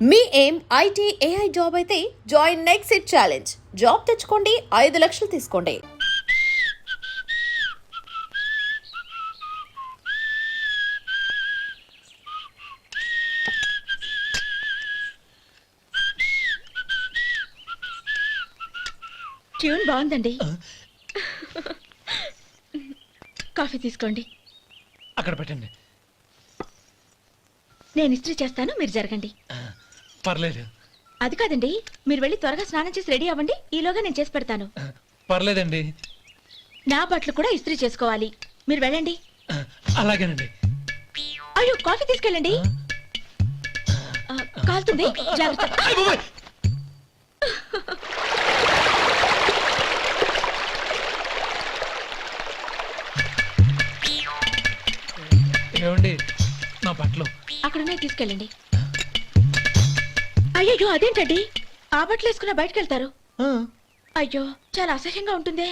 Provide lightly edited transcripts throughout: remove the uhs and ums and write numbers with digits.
మీ ఏం IT AI job అయితే join next it challenge. Job తెచ్చుకోండి, 5 లక్షలు తీసుకోండి. ట్యూన్ బాగుందండి. కాఫీ తీసుకోండి. అక్కడ పెట్టండి. నేను ఇస్త్రీ చేస్తాను, మీరు జరగండి. పర్లేదు. అది కాదండి, మీరు వెళ్ళి త్వరగా స్నానం చేసి రెడీ అవ్వండి. ఈలోగా నేను చేసి పెడతాను. పర్లేదండి. నా బట్టలు కూడా ఇస్త్రీ చేసుకోవాలి, మీరు వెళ్ళండి. అలాగేనండి. అయ్యో, కాఫీ తీసుకెళ్ళండి. కాలుతుంది, జాగ్రత్త. ఏమండి, నా బట్టలు అక్కడనే తీసుకెళ్ళండి. అయ్యో, అదేంటండి, ఆ బట్టలు వేసుకున్న బయటకు వెళ్తారు? అయ్యో, చాలా అసహ్యంగా ఉంటుందే.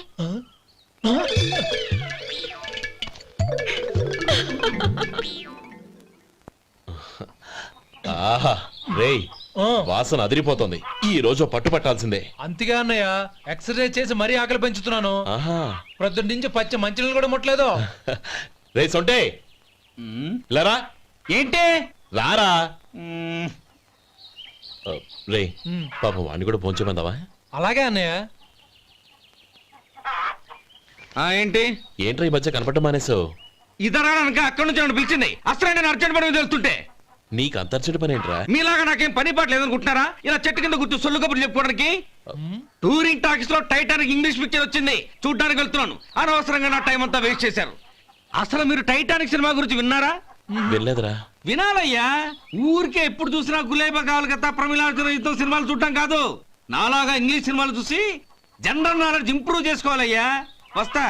ఆహా రేయ్, వాసన అదిరిపోతుంది. ఈ రోజు పట్టు పట్టాల్సిందే. అంతగా అన్నయ్య, ఎక్సర్సైజ్ చేసి మరీ ఆకలి పెంచుతున్నాను. ఆహా, ప్రొద్దున నుంచి పచ్చి మంచినీళ్ళు కూడా ముట్టలేదు. రే సొంటే, లరా ఏంటి రారా. రే పాపం వాణ్ణి కూడా పోంచమందావా? అలాగే అన్నయ్య. ఏంటి ఏంట్రా ఈ మధ్య కనపడడం మానేసావు? ఇదనక అక్కడి నుంచి నన్ను పిలిచింది. అసలు నేను అర్జెంట్ పని మీద వెళ్తుంటే నీకు అంతర్చడి పని ఏంట్రా? మీలాగా నాకేం పని పాట లేదనుకుంటున్నారా? ఇలా చెట్టు కింద కూర్చో సొల్లు కబుర్లు చెప్పుకోవడానికి. టూరింగ్ టాకీస్ లో టైటానిక్ ఇంగ్లీష్ పిక్చర్ వచ్చింది, చూడ్డానికి వెళ్తున్నాను. అనవసరంగా నా టైం అంతా వేస్ట్ చేశారు. అసలు మీరు టైటానిక్ సినిమా గురించి విన్నారా? వెళ్ళలేదురా. వినాలయ్యా. ఊరికే ఎప్పుడు చూసినా గులేబా కావాలి కదా, ప్రమిళార్జున యుద్ధం సినిమాలు చూడటం కాదు. నాలాగా ఇంగ్లీష్ సినిమాలు చూసి జనరల్ నాలెడ్జ్ ఇంప్రూవ్ చేసుకోవాలయ్యా. వస్తా.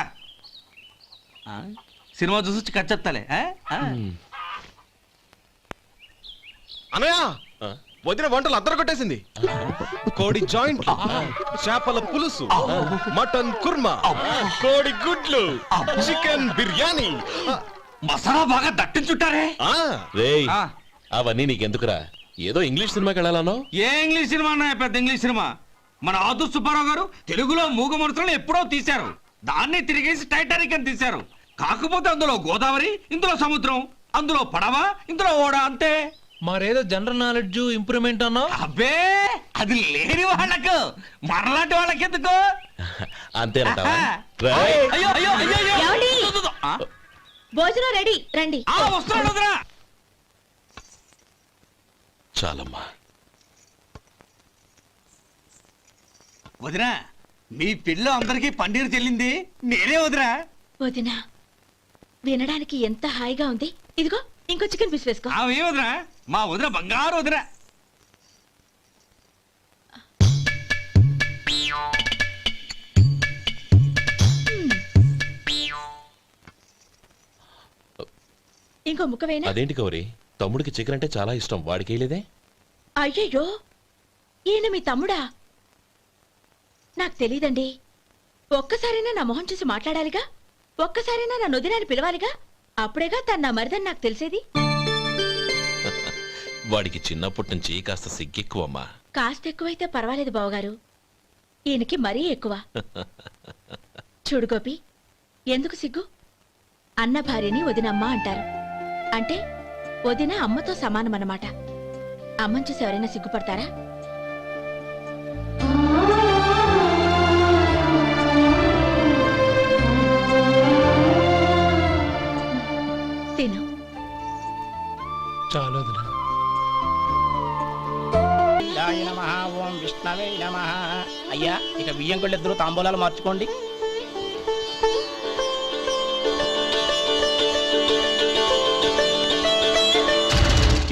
సినిమా చూసి కచ్చెత్తాలే. అనయ్య, వదిన వంటలు అద్దరు కొట్టేసింది. కోడి జాయింట్, చేపల పులుసు, మటన్ కుర్మా, కోడి గుడ్లు, చికెన్ బిర్యానీ, మసాలా బాగా దట్టించుంటారే. రేయ్, అవన్నీ నీకెందుకురా? ఏదో ఇంగ్లీష్ సినిమాకి వెళ్ళాలనో. ఏ ఇంగ్లీష్ సినిమా అన్నా? పెద్ద ఇంగ్లీష్ సినిమా. మన ఆదు సుబ్బారావు గారు తెలుగులో మూగ మనుషులను ఎప్పుడో తీశారు. దాన్ని తిరిగేసి టైటానిక్ అని తీశారు. కాకపోతే అందులో గోదావరి, ఇందులో సముద్రం, అందులో పడవ, ఇందులో ఓడ, అంతే. మరేదో జనరల్ నాలెడ్జ్ ఇంప్రూవ్మెంట్ అన్నా? అబ్బే, అది లేని వాళ్ళకు, మరలాంటి వాళ్ళకి ఎందుకు? అంతేనంటావా? అయ్యో అయ్యో అయ్యో అయ్యో. ఏమండి? భోజనం రెడీ, రండి. వస్తున్నాడు వదరా. చాలమ్మా. వదినా, మీ పిల్ల అందరికీ పన్నీరు చెల్లింది నేనే వదినా. వదినా, వినడానికి ఎంత హాయిగా ఉంది. ఇదిగో ఇంకో చికెన్ పీస్ వేసుకో. ఏ వదినా, మా వదిన బంగారు వదినా. ఇంకో ముక్క వేయనా? అదేంటి గౌరీ, తమ్ముడికి చికెన్ అంటే చాలా ఇష్టం, వాడికి వేయలేదే? అయ్యయ్యో, ఈయన మీ తమ్ముడా? నాకు తెలీదండి. ఒక్కసారైనా నా మొహం చూసి మాట్లాడాలిగా, ఒక్కసారైనా నా నొదినాన్ని పిలవాలిగా, అప్పుడేగా తన నా మరిదని నాకు తెలిసేది. వాడికి చిన్నప్పటి నుంచి కాస్త సిగ్గెక్కువమ్మా. కాస్త ఎక్కువైతే పర్వాలేదు బావగారు, ఈయనకి మరీ ఎక్కువ. చూడు గోపి, ఎందుకు సిగ్గు? అన్న భార్యని వదినమ్మ అంటారు. అంటే వదిన అమ్మతో సమానమన్నమాట. అమ్మని చూసి ఎవరైనా సిగ్గుపడతారా? తిను. చాలు వదినా. ఓం విష్ణవే నమః. అయ్యా, ఇక బియ్యం కొళ్ళిద్దరూ తాంబూలాలు మార్చుకోండి.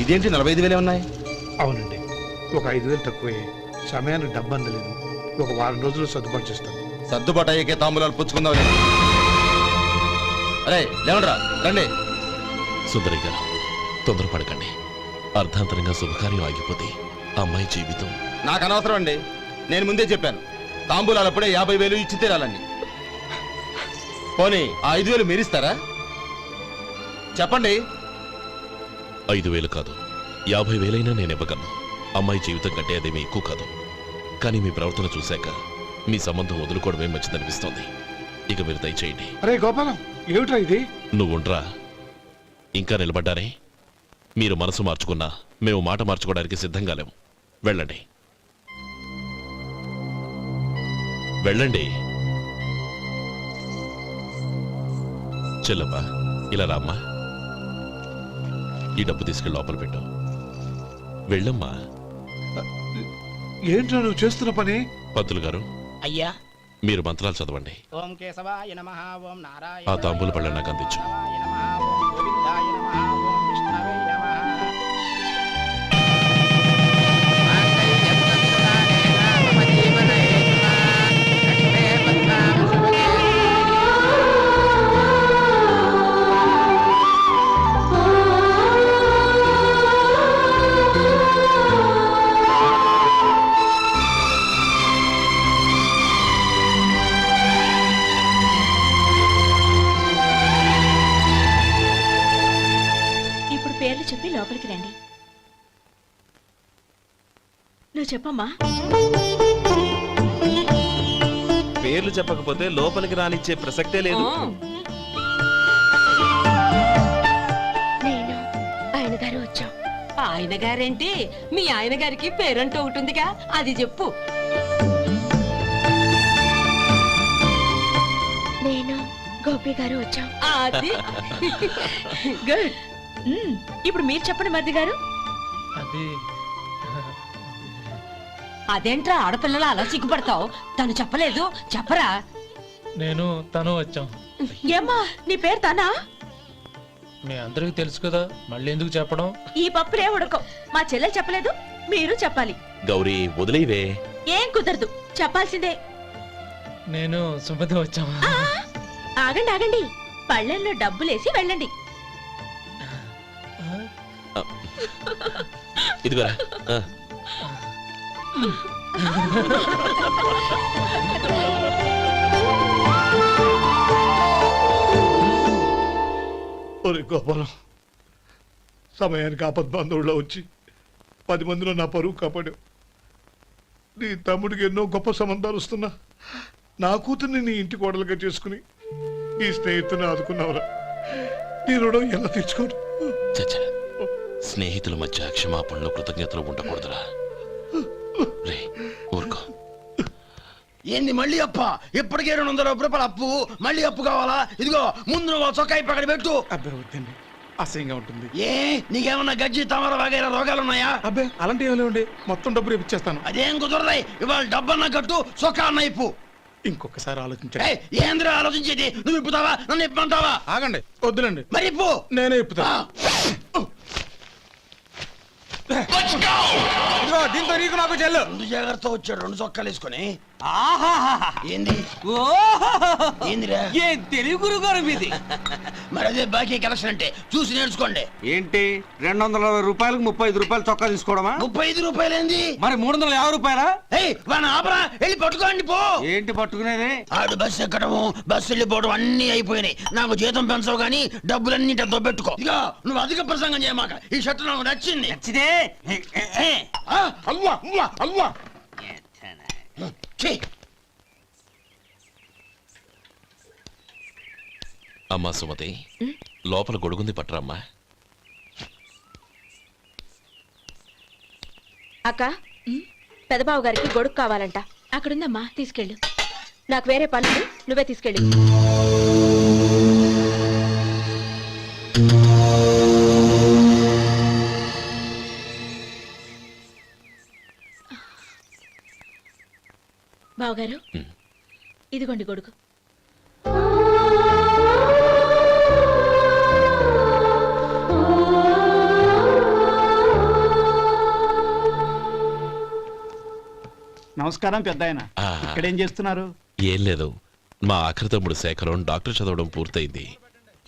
ఇదేంటి 45,000 ఉన్నాయి? అవునండి, ఒక 5,000 తక్కువే. సమయానికి డబ్బు అందలేదు. ఒక వారం రోజులు సర్దుబాటు చేస్తాను. సర్దుబాటు అయ్యే తాంబూలాలు పుచ్చుకుందాం. అరే లేవండ్రా, రండి. సుందరి గారు, తొందరపడకండి. అర్ధాంతరంగా శుభకార్యం ఆగిపోతే అమ్మాయి జీవితం. నాకు అనవసరం అండి, నేను ముందే చెప్పాను. తాంబూలాలు అప్పుడే 50,000 ఇచ్చి తీరాలని. పోనీ ఆ 5,000 మీరిస్తారా? చెప్పండి. 5,000 కాదు, 50,000 అయినా నేను ఇవ్వగలను. అమ్మాయి జీవితం కంటే అదేమీ ఎక్కువ కాదు. కానీ మీ ప్రవర్తన చూశాక మీ సంబంధం వదులుకోవడమే మంచిదనిపిస్తోంది. ఇక మీరు దయచేయండి. అరే గోపాలం, ఏమిట్రా ఇది? నువ్వుండ్రా. ఇంకా నిలబడ్డారే? మీరు మనసు మార్చుకున్నా మేము మాట మార్చుకోవడానికి సిద్ధంగా లేము. వెళ్ళండి, వెళ్ళండి. చెల్లమ్మా, ఇలా రామ్మా. ఈ డబ్బు తీసుకెళ్ళి లోపల పెట్టు. వెళ్ళమ్మా. ఏంట్రా నువ్వు చేస్తున్న పని? పంతులు గారు, అయ్యా మీరు మంత్రాలు చదవండి. ఓం కేశవాయ నమః ఓం నారాయణ ఆ తాంబూల పళ్ళ నాకు అందించు. ఓం గోవిందాయ నమః ఓం విష్ణవే నమః. ఇప్పుడు పేర్లు చెప్పి లోపలికి రండి. నువ్వు చెప్పమ్మా. పేర్లు చెప్పకపోతే లోపలికి రానిచ్చే ప్రసక్తే లేదు. నేను ఆయన గారు వచ్చాం. ఆయన గారేంటి? మీ ఆయన గారికి పేరంటూ ఒకటి ఉందిగా, అది చెప్పు. నేను గోపి గారు వచ్చాం. అది గుడ్. ఇప్పుడు మీరు చెప్పండి మరిది గారు. అది అదేంట్రా ఆడపిల్లలు అలా సిగ్గుపడతావు? తను చెప్పలేదు, చెప్పరా. నేను తను వచ్చాం. ఏమ్మా నీ పేరు తానా? మీ అందరికి తెలుసు కదా, మళ్ళీ ఎందుకు చెప్పడం? ఈ పప్పులే ఉడకం. మా చెల్లెలు చెప్పలేదు, మీరు చెప్పాలి. గౌరీ, వదిలేవే. ఏం కుదరదు, చెప్పాల్సిందే. నేను సుమతి వచ్చామా? ఆ, ఆగండి ఆగండి, పళ్ళెల్లో డబ్బులేసి వెళ్ళండి. ఇదిగోరా. ఆ. ఒరే గోపాలం, సమయానికి ఆపద్బాంధవుల్లో వచ్చి 10 మందిలో నా పరువు కాపాడావు. నీ తమ్ముడికి ఎన్నో గొప్ప సంబంధాలు వస్తున్నా నా కూతుర్ని నీ ఇంటి కోడలుగా చేసుకుని ఈ స్నేహితుని ఆదుకున్నావురా. నీ రుణం ఎలా తీర్చుకోరు? చచ్చ, స్నేహితుల మధ్య క్షమాపణలు కృతజ్ఞతలు ఉండకూడదురా. రే, ఊరుకో. ఏంది మళ్ళీ అప్ప? ఇప్పటికే 200 రూపాయలు అప్పు, మళ్ళీ అప్పు కావాలా? ఇదిగో ముందు నువ్వు చొక్కా పక్కన పెట్టు. అబ్బాయి వద్దండి, అసహ్యంగా ఉంటుంది. ఏ నీకేమన్నా గజ్జి తమర వగైరా రోగాలున్నాయా? అబ్బాయి అలాంటి ఏమి లేవండి, మొత్తం డబ్బు రేపు ఇచ్చేస్తాను. అదేం కుదరదాయి. ఇవాళ డబ్బన్నా కట్టు, చొక్కా అన్న ఇప్పు. ఇంకొకసారి ఆలోచించండి. ఏయ్, ఏందిరా ఆలోచించేది? నువ్వు ఇప్పుతావా, నన్ను ఇప్పమంటావా? ఆగండి, వద్దులండి, మరి ఇప్పు. నేనే ఇప్పుతా. దీంతో నీకు నాకు చెల్లు. ముందు జాగ్రత్త వచ్చాడు 2 చొక్కాలు వేసుకొని. ఆహాహాహా. ఏంది ఓహో. ఏందిరా? ఏం తెలుగు గురుగారు మీది? మరి అదే బాకీ కలెక్షన్ అంటే చూసి నేర్చుకోండి. ఏంటి 220 రూపాయలకు 35 రూపాయలు చొక్కా తీసుకోవడమా? 35 రూపాయలు ఏంది? మరి 350 రూపాయలా? ఏయ్, వాడిని ఆపరా, వెళ్ళి పట్టుకోండి పో. ఏంటి పట్టుకునేది? ఆడు బస్సు ఎక్కడము, బస్సు వెళ్ళిపోవడం అన్ని అయిపోయినాయి. నాకు జీతం పెంచవు గానీ డబ్బులన్నీ దొబ్బెట్టుకో. ఇక నువ్వు అధిక ప్రసంగం చేయమాక. ఈ షర్ట్ నాకు నచ్చింది. నచ్చితే అల్వా అల్వా అల్వా. ఛీ. అమ్మా సుమతి, లోపల గొడుగుంది పట్టరమ్మా. అక్క, పెదబాబు గారికి గొడుగు కావాలంట. అక్కడుందమ్మా, తీసుకెళ్ళు. నాకు వేరే పనులు, నువ్వే తీసుకెళ్ళి. బావగారు, ఇదిగోండి గొడుగు. నమస్కారం పెద్దాయన. ఆ. ఇక్కడేం చేస్తున్నారు? ఏం లేదు, మా ఆఖరి తమ్ముడు శేఖరం డాక్టర్ చదవడం పూర్తయింది.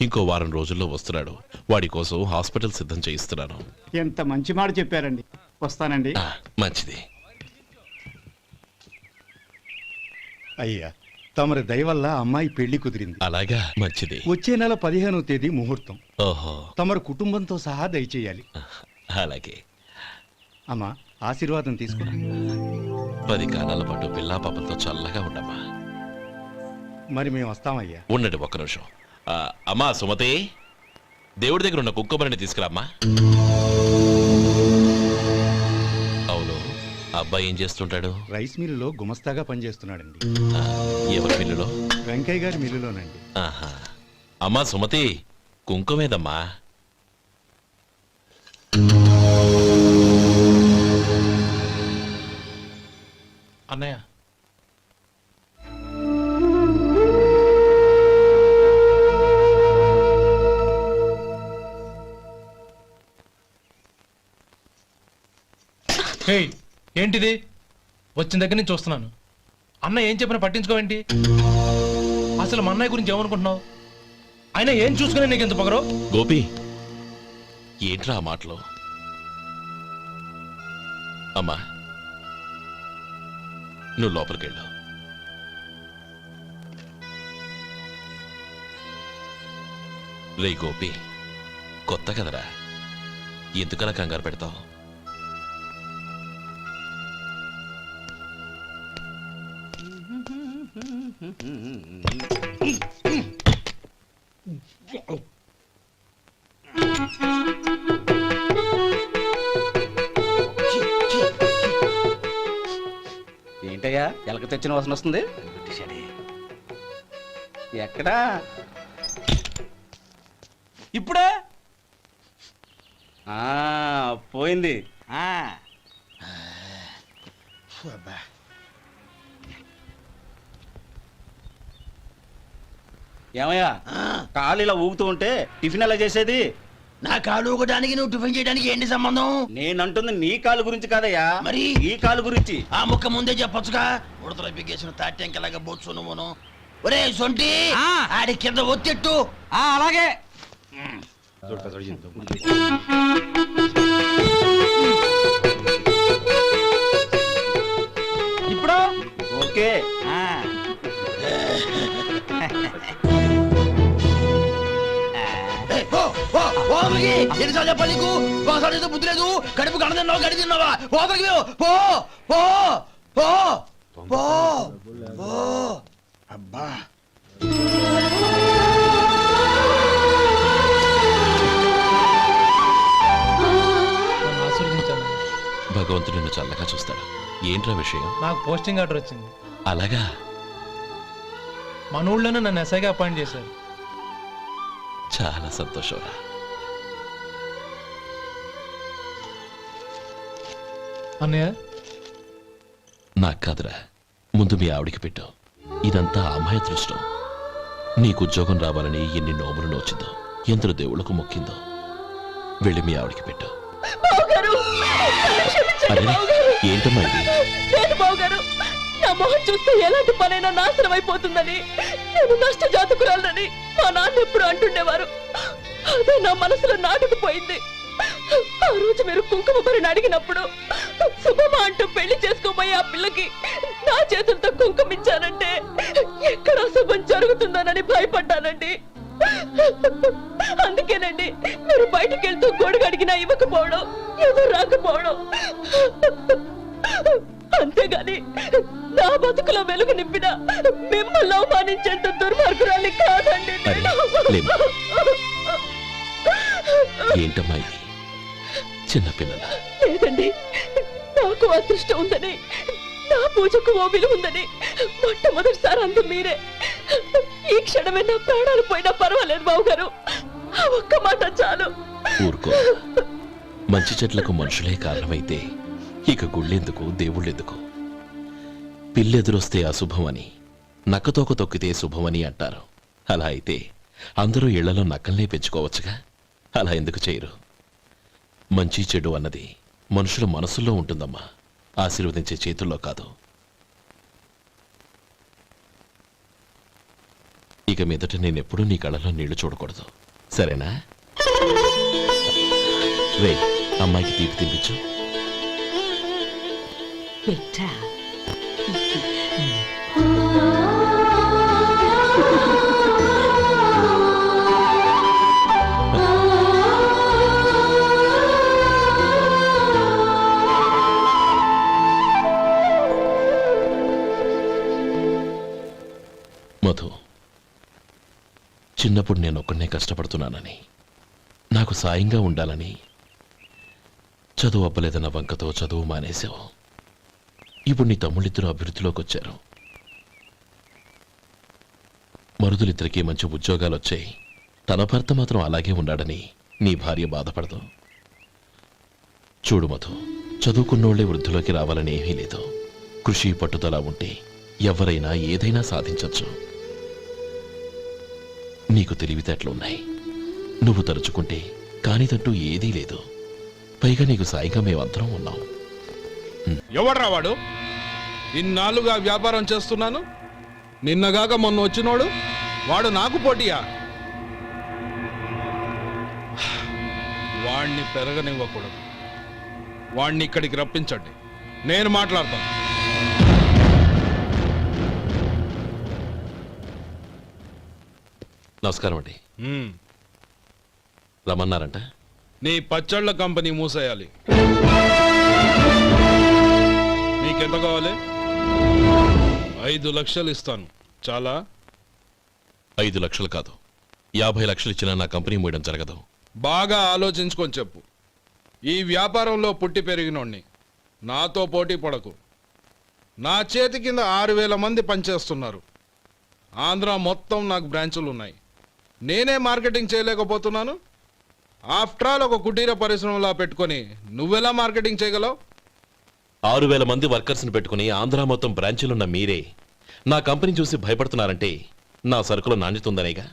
ఇంకో వారం రోజుల్లో వస్తున్నాడు. వాడి కోసం హాస్పిటల్ సిద్ధం చేయిస్తున్నాను. ఎంత మంచి మాట చెప్పారండి. వస్తానండి. మంచిది. అయ్యా, తమరి దయ వల్ల అమ్మాయి పెళ్లి కుదిరింది. అలాగా, మంచిది. వచ్చే నెల 15వ తేదీ ముహూర్తం. ఓహో, తమరు కుటుంబంతో సహా దయచేయాలి. అలాగే. అమ్మా, ఆశీర్వాదం తీసుకో. 10 కాలాల పాటు పిల్లా పాపలతో చల్లగా ఉండమ్మా. మరి మేము వస్తామయ్యా. ఉండండి ఒక్క నిమిషం. అమ్మా సుమతి, దేవుడి దగ్గర ఉన్న కుక్కమరిని తీసుకురామ్మా. అవును, అబ్బాయి ఏం చేస్తుంటాడు? రైస్ మిల్లులో గుమస్తాగా పనిచేస్తున్నాడండి. ఎవరి మిల్లులో? వెంకయ్య గారి మిల్లులోనండి. ఆహా. అమ్మా సుమతి, కుంకుమేదమ్మా? అన్నయ్య, హేయ్, ఏంటిది? వచ్చిన దగ్గర నుంచి చూస్తున్నాను. అన్న ఏం చెప్పినా పట్టించుకోవేంటి? అసలు మా అన్నయ్య గురించి ఏమనుకుంటున్నావు? ఆయన ఏం చూసుకునే నీకు ఎంత పొగరు? గోపి, ఏంట్రా ఆ మాటలు? అమ్మా, నువ్వు లోపలికెళ్ళు. రే గోపి, కొత్త కదరా, ఎందుకలా కంగారు పెడతావు? ఏంటయ్యా ఎలక తెచ్చిన వాసన వస్తుంది? ఎక్కడా? ఇప్పుడే పోయింది. ఏమయ్యా, కాలు ఇలా ఊగుతూ ఉంటే టిఫిన్ ఎలా చేసేది? నా కాలు ఊగడానికి నువ్వు టిఫిన్ చేయడానికి ఏంటి సంబంధం? నేనంటుంది నీ కాలు గురించి కాదయ్యా, మరి ఈ కాలు గురించి. ఆ ముక్క ముందే చెప్పొచ్చుగా. ఉడతలో బిగ్గేసిన తాట్యంకలాగా బొచ్చు నువ్వును. ఒరే సొంటి, ఆడి కింద ఒత్తెట్టు. అలాగే. ఇప్పుడు ఓకే. ఎన్నిసార్లు చెప్పాలి నీకు? ఒకసారి బుద్ధి లేదు. కడుపు గడ తిన్నావు, గడి తిన్నావా? పోతకి పో పో పో పో పో. అబ్బా, నన్ను ఆశీర్వదించాను. భగవంతుడు నిన్ను చల్లగా చూస్తాడు. ఏంట్రా విషయం? నాకు పోస్టింగ్ ఆర్డర్ వచ్చింది. అలాగా? మన ఊళ్ళోనే నన్ను ఎస్ఐగా అపాయింట్ చేశారు. చాలా సంతోషంరా. అన్నయ్య, నాకు కాదురా, ముందు మీ ఆవిడికి పెట్టు. ఇదంతా అమ్మాయి అదృష్టం. నీకు ఉద్యోగం రావాలని ఎన్ని నోములు నోచిందో, ఎందరు దేవుళ్లకు మొక్కిందో. వెళ్ళి మీ ఆవిడికి పెట్టు. అరే, ఏంటమ్మా ఇది? బావగారు, నా మొహం చూస్తే ఎలాంటి పనైనా నాశనం అయిపోతుందని, నేను నష్ట జాతకురాలని మా నాన్న ఎప్పుడు అంటుండేవారు. అదే నా మనసులో నాటుకుపోయింది. ఆ రోజు మీరు కుంకుమ భరిని అడిగినప్పుడు శుభమా అంటూ పెళ్లి చేసుకోబోయే ఆ పిల్లకి నా చేతులతో కుంకుమ ఇచ్చానంటే ఎక్కడ శుభం జరుగుతుందోనని భయపడ్డానండి. అందుకేనండి మీరు బయటికి వెళ్తూ గొడుగు అడిగినా ఇవ్వకపోవడం, ఏదో రాకపోవడం. అంతేగాని నా బతుకులో వెలుగు నింపిన మిమ్మల్ని అవమానించేంత దుర్మార్గురాలి కాదండి నేను. ఏంటమ్మా ఇది? చిన్నపిల్లల లేదండి, నాకు అదృష్టం ఉందని, నా పూజకు ఓ విలువ ఉందని మొట్టమొదటిసారి అందు మీరే. ఈ క్షణమే నా ప్రాణాలు పోయినా పర్వాలేదు బావగారు, ఆ ఒక్క మాట చాలు. ఊరుకో. మంచి చెట్లకు మనుషులే కారణమైతే ఇక గుళ్ళెందుకు, దేవుళ్ళెందుకు? పిల్లెదురొస్తే అశుభమని, నక్కతోక తొక్కితే శుభమని అంటారు. అలా అయితే అందరూ ఇళ్లలో నక్కల్నే పెంచుకోవచ్చుగా. అలా ఎందుకు చేయరు? మంచి చెడు అన్నది మనుషుల మనసుల్లో ఉంటుందమ్మా, ఆశీర్వదించే చేతుల్లో కాదు. ఇక మీదట నేనెప్పుడూ నీ కళ్ళలో నీళ్లు చూడకూడదు, సరేనా? రే, అమ్మాయికి తీపి తినిపించు. చిన్నప్పుడు నేను ఒక్కనే కష్టపడుతున్నానని, నాకు సాయంగా ఉండాలని చదువు అవ్వలేదన్న వంకతో చదువు మానేశావు. ఇప్పుడు నీ తమ్ముళ్ళిద్దరూ అభివృద్ధిలోకి వచ్చారు. మరుదులిద్దరికీ మంచి ఉద్యోగాలు వచ్చాయి. తన భర్త మాత్రం అలాగే ఉన్నాడని నీ భార్య బాధపడదు. చూడు మధు, చదువుకున్నోళ్లే వృద్ధిలోకి రావాలని ఏమీ లేదు. కృషి పట్టుదల ఉంటే ఎవరైనా ఏదైనా సాధించొచ్చు. నీకు తెలివితేటలున్నాయి. నువ్వు తలుచుకుంటే కానిదంటూ ఏదీ లేదు. పైగా నీకు సాయిగా మేమందరం ఉన్నాం. ఎవడ్రా వాడు? ఇన్నాళ్ళుగా వ్యాపారం చేస్తున్నాను, నిన్నగాక మొన్న వచ్చినోడు వాడు నాకు పోటీయా? వాణ్ణి పెరగనివ్వకూడదు. వాణ్ణి ఇక్కడికి రప్పించండి, నేను మాట్లాడతాను. నమస్కారం అండి. రమ్మన్నారంట? నీ పచ్చళ్ళ కంపెనీ మూసేయాలి. నీకెంత కావాలి? 5 లక్షలు ఇస్తాను. చాలా? 5 లక్షలు కాదు, 50 లక్షలు ఇచ్చినా నా కంపెనీ మూయడం జరగదు. బాగా ఆలోచించుకొని చెప్పు. ఈ వ్యాపారంలో పుట్టి పెరిగినోణ్ణి. నాతో పోటీ పడకు. నా చేతి కింద 6,000 మంది పనిచేస్తున్నారు. ఆంధ్ర మొత్తం నాకు బ్రాంచులు ఉన్నాయి. నేనే మార్కెటింగ్ చేయలేకపోతున్నాను. ఆఫ్టర్ ఆల్ ఒక కుటీర పరిశ్రమలా పెట్టుకొని నువ్వెలా మార్కెటింగ్ చేయగలవు? 6,000 మంది వర్కర్స్ని పెట్టుకుని ఆంధ్ర మొత్తం బ్రాంచీలున్న మీరే నా కంపెనీ చూసి భయపడుతున్నారంటే నా సరుకులో నాణ్యత ఉందనేగా.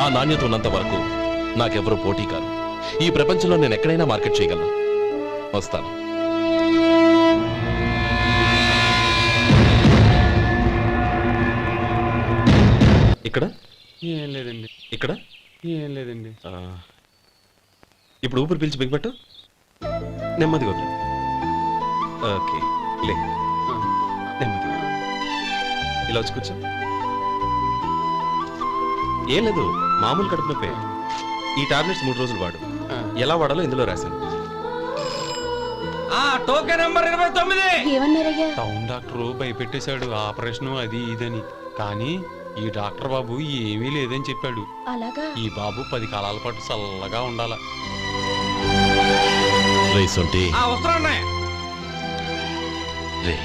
ఆ నాణ్యత ఉన్నంత వరకు నాకెవరూ పోటీ కాదు. ఈ ప్రపంచంలో నేను ఎక్కడైనా మార్కెట్ చేయగలను. వస్తాను. ఇక్కడ ఏం లేదండి. ఇక్కడ ఏం లేదండి. ఇప్పుడు ఊపిరి పీల్చి బిగ్బట్టు. నెమ్మదిగా వదిలే. ఓకే, లే. నెమ్మదిగా ఇలా వచ్చి కూర్చో. ఏం లేదు, మామూలు కడుపు నొప్పే. ఈ టాబ్లెట్స్ 3 రోజులు వాడు. ఎలా వాడాలో ఇందులో రాశాను. Token number 29. టౌన్ డాక్టర్ భయపెట్టేశాడు, ఆపరేషన్ అది ఇదని. కానీ ఈ డాక్టర్ బాబు ఏమీ లేదని చెప్పాడు. అలాగా? ఈ బాబు 10 కాలాల పాటు చల్లగా ఉండాల. రే,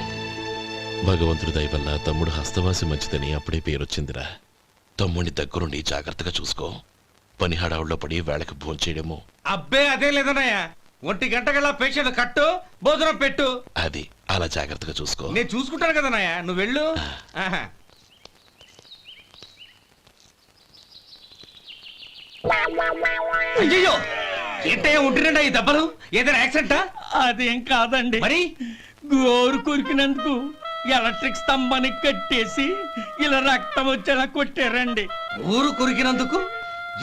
భగవంతుడి దయ వల్ల తమ్ముడు హస్తవాసి మంచిదని అప్పుడే పేరొచ్చిందిరా. తమ్ముడిని దగ్గరుండి జాగ్రత్తగా చూసుకో. పని హడావుల్లో పడి వేళకి భోంచేయడము. అబ్బే అదే లేదన్నయ్య. 1 గంటకల్లా పేషెంట్ కట్టు, భోజనం పెట్టు. అది అలా జాగ్రత్తగా చూసుకో. నేను చూసుకుంటాను కదన్నయ్య, నువ్వు వెళ్ళు. అయ్యో, ఏంటయ్యా ఉంటున్నాడా ఈ దెబ్బలు? ఏదైనా యాక్సిడెంటా? అదేం కాదండి, మరి గోరు కొరికినందుకు ఎలక్ట్రిక్ స్తంభానికి కట్టేసి ఇలా రక్తం వచ్చేలా కొట్టారండి. ఊరు కొరికినందుకు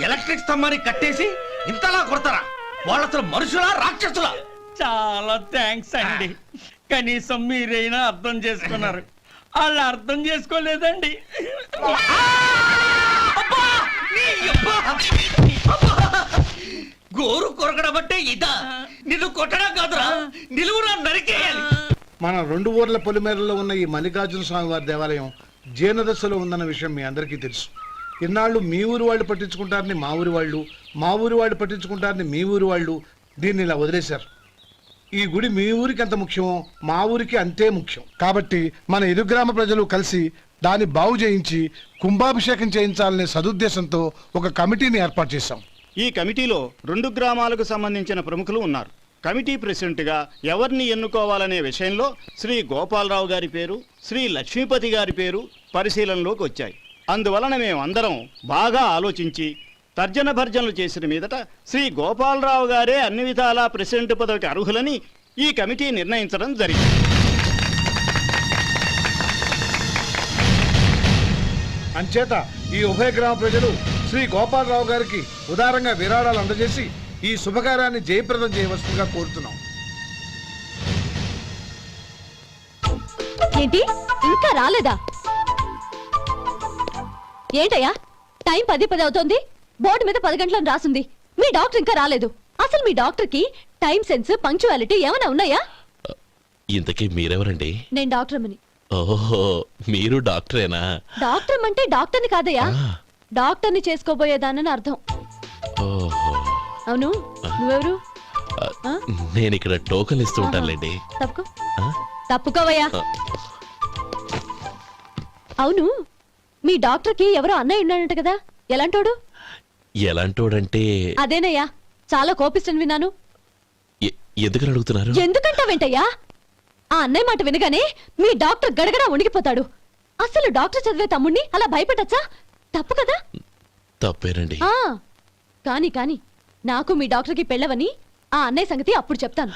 ఎలక్ట్రిక్ స్తంభాన్ని కట్టేసి ఇంతలా కొడతారా? వాళ్ళు అసలు మనుషులా, రాక్షసులా? చాలా థ్యాంక్స్ అండి. కనీసం మీరైనా అర్థం చేసుకున్నారు. వాళ్ళు అర్థం చేసుకోలేదండి. గోరు కొరకడం అంటే ఇదా? నిన్ను కొట్టడం కాదురా, నిలువురా నరికేయాలి. మన 2 ఊర్ల పొలిమేరలో ఉన్న ఈ మల్లికార్జున స్వామి వారి దేవాలయం జీర్ణదశలో ఉందన్న విషయం మీ అందరికీ తెలుసు. ఇన్నాళ్ళు మీ ఊరు వాళ్ళు పట్టించుకుంటారని మా ఊరి వాళ్ళు, మా ఊరి వాళ్ళు పట్టించుకుంటారని మీ ఊరి వాళ్ళు దీన్ని ఇలా వదిలేశారు. ఈ గుడి మీ ఊరికి ఎంత ముఖ్యమో మా ఊరికి అంతే ముఖ్యం. కాబట్టి మన ఇరు గ్రామ ప్రజలు కలిసి దాన్ని బాగు చేయించి కుంభాభిషేకం చేయించాలనే సదుద్దేశంతో ఒక కమిటీని ఏర్పాటు చేశాం. ఈ కమిటీలో 2 గ్రామాలకు సంబంధించిన ప్రముఖులు ఉన్నారు. కమిటీ ప్రెసిడెంట్గా ఎవరిని ఎన్నుకోవాలనే విషయంలో శ్రీ గోపాలరావు గారి పేరు, శ్రీ లక్ష్మీపతి గారి పేరు పరిశీలనలోకి వచ్చాయి. అందువలన మేమందరం బాగా ఆలోచించి తర్జన భర్జనలు చేసిన మీదట శ్రీ గోపాలరావు గారే అన్ని విధాలా ప్రెసిడెంట్ పదవికి అర్హులని ఈ కమిటీ నిర్ణయించడం జరిగింది. అంచేత ఈ ఉభయ గ్రామ ప్రజలు శ్రీ గోపాలరావు గారికి ఉదారంగా విరాళాలు అందజేసి ఈ శుభకార్యాన్ని జయప్రదం చేయవలసిందిగా కోరుతున్నాం. ఏంటి ఇంకా రాలేదా? ఏంటయ్యా, టైం 10 అవుతోంది. బోర్డు మీద 10 గంటలను రాసింది. మీ డాక్టర్ ఇంకా రాలేదు. అసలు మీ డాక్టర్ కి టైం సెన్స్, పంక్చువాలిటీ ఏమైనా ఉన్నాయా? ఇంతకీ మీరెవరండి? నేను డాక్టర్ అమ్మని. ఓహో, మీరు డాక్టరేనా? డాక్టర్ అంటే డాక్టర్ని కాదయ్యా, డాక్టర్ని చేసుకోబోయేదానని అర్థం. ఓహో. అవును, నువ్వెవరు? ఆ? నేను ఇక్కడ టోకన్ ఇస్తూ ఉంటానులేండి. తప్పుకో. ఆ? తప్పుకోవయ్యా. అవును, మీ డాక్టర్కి ఎవరో అన్నయ్య ఉన్నాడంట కదా, ఎలాంటోడు? ఎలాంటోడంటే అదేనయ్యా, చాలా కోపిష్టని విన్నాను. ఎందుకని అడుగుతున్నారు? ఎందుకంటావేంటయ్యా? ఆ అన్నయ్య మాట వినగానే మీ డాక్టర్ గడగడా వణికిపోతాడు. అసలు డాక్టర్ చదివే తమ్ముణ్ణి అలా భయపెట్టచ్చా? తప్పు కదా? తప్పేనండి. ఆ కాని కాని నాకు మీ డాక్టర్కి పెళ్ళవని ఆ అన్నయ్య సంగతి అప్పుడు చెప్తాను.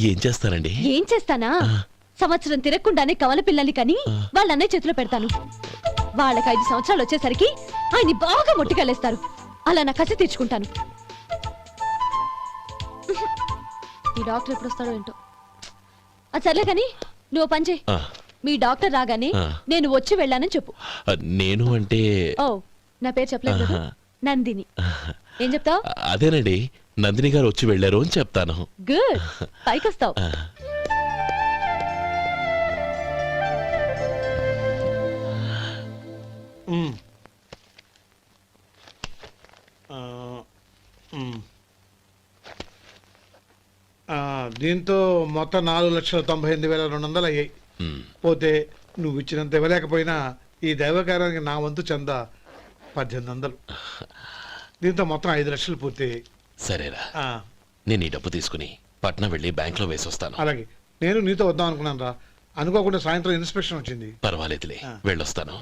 ఏం చేస్తారండి? ఏం చేస్తానా? సంవత్సరం తిరగకుండానే కవల పిల్లల్ని కని వాళ్ళ అన్నయ్య చేతిలో పెడతాను. వాళ్ళకి 5 సంవత్సరాలు వచ్చేసరికి ఆయన్ని బాగా మొట్టికెళ్ళేస్తారు. అలా నా కసి తీర్చుకుంటాను. ఈ డాక్టర్ ఎప్పుడు వస్తాడో ఏంటో. అది సర్లే కానీ నువ్వు పని చేయి. మీ డాక్టర్ రాగానే నేను వచ్చి వెళ్ళానని చెప్పు. నేను అంటే ఓ, నా పేరు చెప్పలేదు కదా? నందిని. ఏం చెప్తావు? అదేనండి, నందిని గారు వచ్చి వెళ్ళారు అని చెప్తాను. గుడ్, పైకొస్తావు. దీంతో మొత్తం 4,98,200 అయ్యాయి. పోతే నువ్వు ఇచ్చినంత ఇవ్వలేకపోయినా ఈ దైవకార్యానికి నా వంతు చందా 1800. దీంతో మొత్తం 5 లక్షలు పూర్తయ్యాయి. సరేరా, నేను ఈ డబ్బు తీసుకుని పట్నం వెళ్ళి బ్యాంక్ లో వేసి వస్తాను. అలాగే, నేను నీతో వద్దాం అనుకున్నాను రా, అనుకోకుండా సాయంత్రం ఇన్స్పెక్షన్ వచ్చింది. పర్వాలేదులే, వెళ్ళొస్తాను.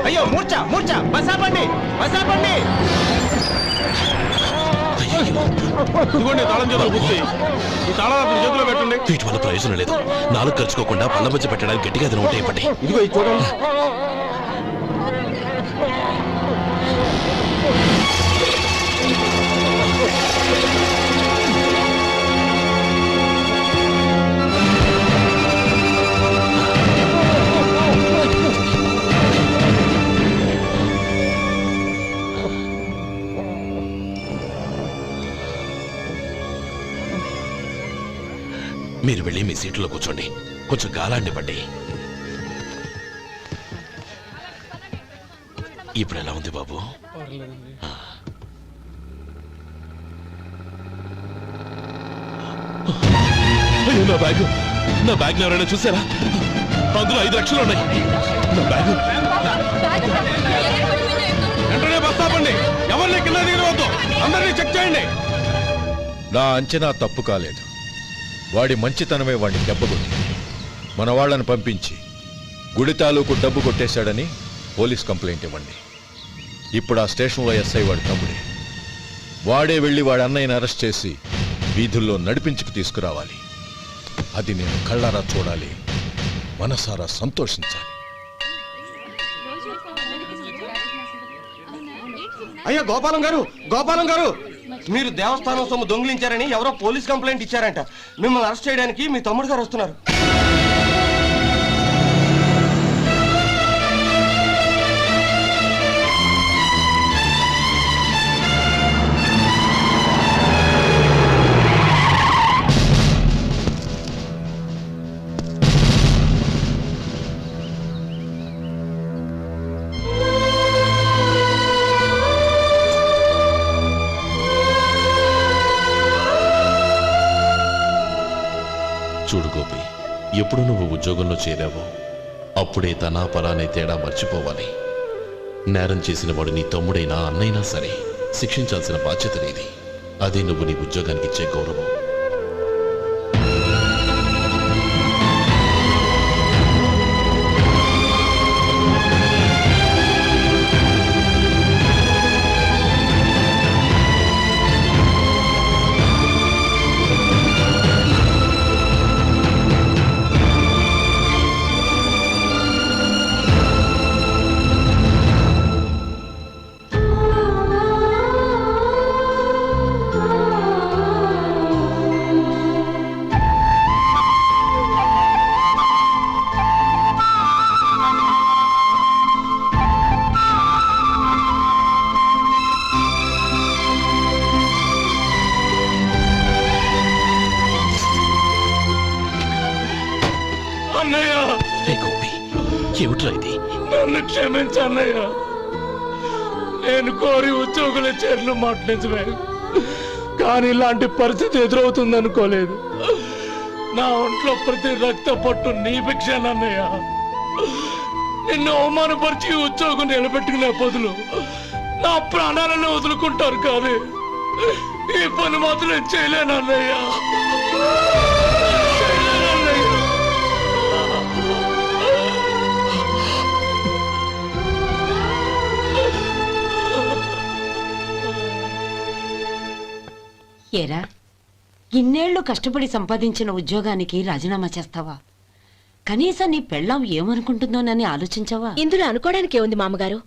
అయ్యో, మూర్ఛ మూర్ఛ, బసాపండి బసాపండి. వీటి వల్ల ప్రయోజనం లేదు. 4 ఖర్చుకోకుండా పళ్ళ మధ్య పెట్టడానికి గట్టిగా అది ఉంటాయి. ఇవ్వండి. ఇదిగో చూడండి. మీరు వెళ్ళి మీ సీట్లో కూర్చోండి, కొంచెం గాలాన్ని పట్టి. ఇప్పుడు ఎలా ఉంది బాబు? అయ్యో, నా బ్యాగ్ ఎవరైనా చూసారా? అందులో 5 లక్షలు ఉన్నాయి. నా బ్యాగ్ వెంటనే బస్తాపండి. ఎవరిని కింద దిగవద్దు, అందరినీ చెక్ చేయండి. నా అంచనా తప్పు కాలేదు. వాడి మంచితనమే వాడిని దెబ్బకొట్టింది. మన వాళ్ళని పంపించి గుడి తాలూకు డబ్బు కొట్టేశాడని పోలీస్ కంప్లైంట్ ఇవ్వండి. ఇప్పుడు ఆ స్టేషన్లో ఎస్ఐ వాడి తమ్ముడే. వాడే వెళ్ళి వాడి అన్నయ్యని అరెస్ట్ చేసి వీధుల్లో నడిపించుకు తీసుకురావాలి. అది నేను కళ్ళారా చూడాలి, మనసారా సంతోషించాలి. అయ్యా గోపాలం గారు, గోపాలం గారు, మీరు దేవస్థానం సొమ్ము దొంగిలించారని ఎవరో పోలీస్ కంప్లైంట్ ఇచ్చారంట. మిమ్మల్ని అరెస్ట్ చేయడానికి మీ తమ్ముడు గారు వస్తున్నారు. చూడు గోపి, ఎప్పుడు నువ్వు ఉద్యోగంలో చేరావో అప్పుడే తనా పరానే తేడా మర్చిపోవాలి. నేరం చేసిన వాడు నీ తమ్ముడైనా అన్నైనా సరే శిక్షించాల్సిన బాధ్యత నీది. అదే నువ్వు నీ ఉద్యోగానికి ఇచ్చే గౌరవం. ఏమిట్రా ఇది? నన్ను క్షమించన్నయ్య. నేను కోరి ఉద్యోగుల చేతులు మాట్లాడించమే, కానీ ఇలాంటి పరిస్థితి ఎదురవుతుంది అనుకోలేదు. నా ఒంట్లో ప్రతి రక్త పట్టు నీ భిక్షానన్నయ్య. నిన్ను అవమానపరిచి ఉద్యోగం నిలబెట్టుకునే బదులు నా ప్రాణాలను వదులుకుంటారు, కానీ ఈ పని మాత్రం నేను చేయలేనన్నయ్య. ఏరా, ఇన్నేళ్లు కష్టపడి సంపాదించిన ఉద్యోగానికి రాజీనామా చేస్తావా? కనీసం నీ పెళ్ళాం ఏమనుకుంటుందోనని ఆలోచించావా? ఇందులో అనుకోవడానికి ఏముంది మామగారు?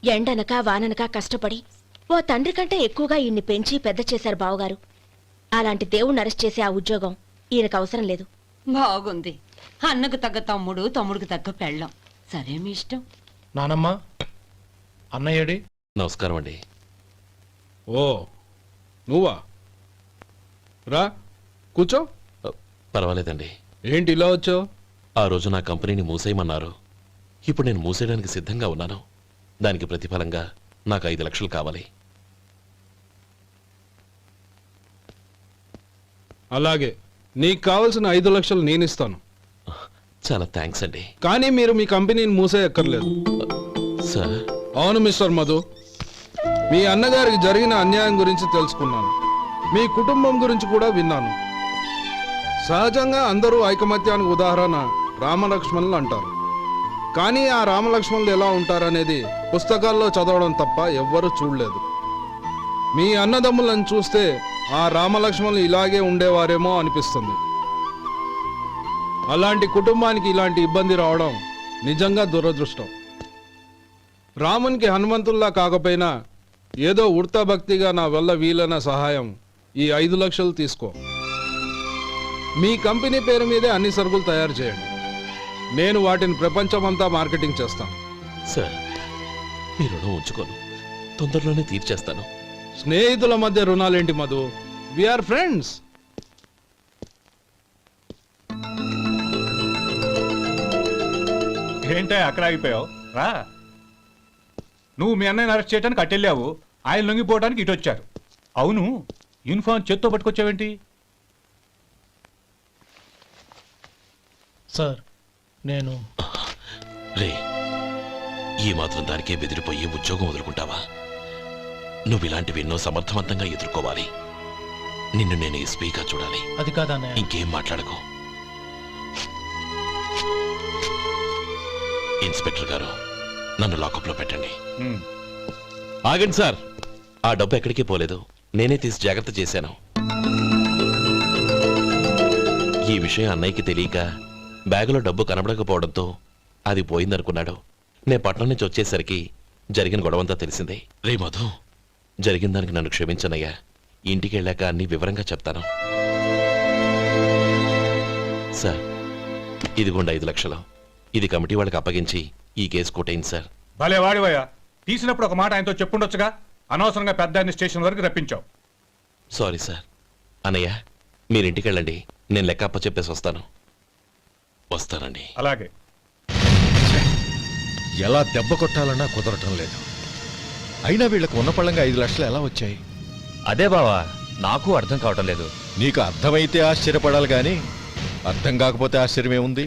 ఎండనక వాననక కష్టపడి ఓ తండ్రి కంటే ఎక్కువగా ఈయన్ని పెంచి పెద్ద చేశారు బావగారు. అలాంటి దేవుణ్ణి అరెస్ట్ చేసే ఆ ఉద్యోగం ఈయనకు అవసరం లేదు. బాగుంది. అన్నకు తగ్గ తమ్ముడు, తమ్ముడికి తగ్గ పెళ్ళాం. సరే, మీ ఇష్టం. నానమ్మ, అన్నయ్యడి. నమస్కారం అండి. ఓ నువ్వా? రా కూర్చో. పర్వాలేదండి. ఏంటి ఇలా వచ్చావు? ఆ రోజు నా కంపెనీని మూసేయమన్నారు. ఇప్పుడు నేను మూసేయడానికి సిద్ధంగా ఉన్నాను. దానికి ప్రతిఫలంగా నాకు 5 లక్షలు కావాలి. అలాగే, నీకు కావాల్సిన 5 లక్షలు నేను ఇస్తాను. చాలా థ్యాంక్స్ అండి. కానీ మీరు మీ కంపెనీని మూసేయక్కర్లేదు. సార్? అవును మిస్టర్ మధు, మీ అన్నగారికి జరిగిన అన్యాయం గురించి తెలుసుకున్నాను. మీ కుటుంబం గురించి కూడా విన్నాను. సహజంగా అందరూ ఐకమత్యానికి ఉదాహరణ రామలక్ష్మణులు అంటారు. కానీ ఆ రామలక్ష్మణులు ఎలా ఉంటారనేది పుస్తకాల్లో చదవడం తప్ప ఎవ్వరూ చూడలేదు. మీ అన్నదమ్ములను చూస్తే ఆ రామలక్ష్మణులు ఇలాగే ఉండేవారేమో అనిపిస్తుంది. అలాంటి కుటుంబానికి ఇలాంటి ఇబ్బంది రావడం నిజంగా దురదృష్టం. రామునికి హనుమంతుల్లా కాకపోయినా ఏదో ఉడతా భక్తిగా నా వల్ల వీలైన సహాయం ఈ 5 లక్షలు తీసుకో. మీ కంపెనీ పేరు మీదే అన్ని సరుకులు తయారు చేయండి. నేను వాటిని ప్రపంచమంతా మార్కెటింగ్ చేస్తాను. సార్, మీ రుణం ఉంచుకోను, తొందరలోనే తీర్చేస్తాను. స్నేహితుల మధ్య రుణాలేంటి మధు? We are friends. ఏంటే అక్కడ ఆగిపోయావు? రా. నువ్వు మీ అన్నయ్యని అరెస్ట్ చేయడానికి అట్టెళ్ళావు, ఆయన లొంగిపోవడానికి ఇటు వచ్చారు. అవును, యూనిఫామ్ చేత్తో పట్టుకొచ్చావేంటి? సార్, నేను రే, ఈ మాత్రం దానికే బెదిరిపోయి ఉద్యోగం వదులుకుంటావా? నువ్వు ఇలాంటివి ఎన్నో సమర్థవంతంగా ఎదుర్కోవాలి. నిన్ను నేను ఎస్పీగా చూడాలి. అది కాదన్నయ్య. ఇంకేం మాట్లాడకు. ఇన్స్పెక్టర్ గారు, నన్ను లాకప్లో పెట్టండి. ఆగండి సార్, ఆ డబ్బు ఎక్కడికి పోలేదు. నేనే తీసి జాగ్రత్త చేశాను. ఈ విషయం అన్నయ్యకి తెలియక బ్యాగులో డబ్బు కనబడకపోవడంతో అది పోయిందనుకున్నాడు. నే పట్నం నుంచి వచ్చేసరికి జరిగిన గొడవంతా తెలిసిందే. రే మధు, జరిగిన దానికి నన్ను క్షమించనయ్యా. ఇంటికి వెళ్ళాక అన్ని వివరంగా చెప్తాను. సార్, ఇదిగోండి 5 లక్షలు. ఇది కమిటీ వాళ్ళకి అప్పగించి ఈ కేసు కొట్టేయండి సార్. భలే వాడివయ్యా, తీసినప్పుడు ఒక మాట ఆయనతో చెప్పుండొచ్చుగా. అనవసరంగా పెద్ద ఆయన స్టేషన్ వరకు రప్పించావు. Sorry sir. అన్నయ్య, మీరింటికి వెళ్ళండి, నేను లెక్క అప్ప చెప్పేసి వస్తాను. వస్తానండి. అలాగే. ఎలా దెబ్బ కొట్టాలన్నా కుదరటం లేదు. అయినా వీళ్ళకు ఉన్న పళ్ళంగా 5 లక్షలు ఎలా వచ్చాయి? అదే బావా, నాకు అర్థం కావటం లేదు. నీకు అర్థమైతే ఆశ్చర్యపడాలి, కానీ అర్థం కాకపోతే ఆశ్చర్యమేముంది?